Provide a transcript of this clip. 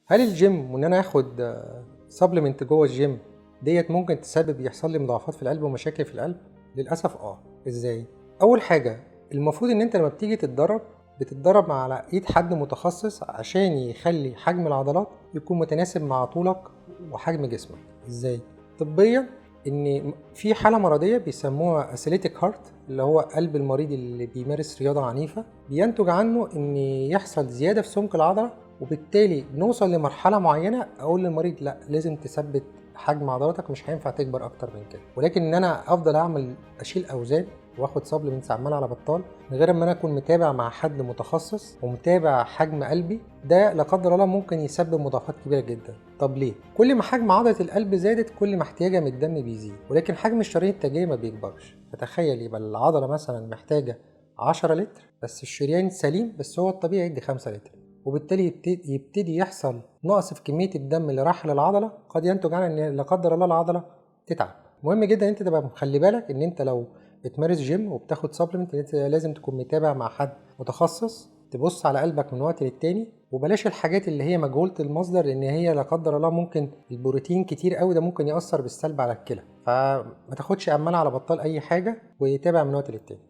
هل الجيم وان انا اخد سبلمنت جوه الجيم ديت ممكن تسبب يحصل لي مضاعفات في القلب ومشاكل في القلب؟ للاسف ازاي؟ اول حاجه، المفروض ان انت لما بتيجي بتتدرب على ايد حد متخصص عشان يخلي حجم العضلات يكون متناسب مع طولك وحجم جسمك. ازاي؟ طبيا، ان في حاله مرضيه بيسموها اسيليتيك هارت، اللي هو قلب المريض اللي بيمارس رياضه عنيفه، بينتج عنه ان يحصل زياده في سمك العضله، وبالتالي بنوصل لمرحله معينه اقول للمريض لا، لازم تثبت حجم عضلاتك، مش هينفع تكبر اكتر من كده. ولكن ان انا افضل اشيل اوزان واخد سبلمنتس عمال على بطال من غير ما انا اكون متابع مع حد متخصص ومتابع حجم قلبي، ده لا قدر الله ممكن يسبب مضاعفات كبيره جدا. طب ليه؟ كل ما حجم عضله القلب زادت كل ما احتياجها من الدم بيزيد، ولكن حجم الشرايين التاجيه ما بيكبرش. فتخيل يبقى العضله مثلا محتاجه 10 لتر بس الشريان سليم، بس هو الطبيعي يدي 5 لتر، وبالتالي يبتدي يحصل نقص في كميه الدم اللي راح للعضله، قد ينتج عنها ان لا قدر الله العضله تتعب. مهم جدا ان انت تبقى مخلي بالك ان انت لو بتمارس جيم وبتاخد سبلمنت، انت لازم تكون متابع مع حد متخصص، تبص على قلبك من وقت للتاني، وبلاش الحاجات اللي هي مجهولة المصدر، لان هي لا قدر الله ممكن البروتين كتير قوي ده ممكن يأثر بالسلب على الكلى. فما تاخدش عمال على بطال اي حاجه، وتابع من وقت للتاني.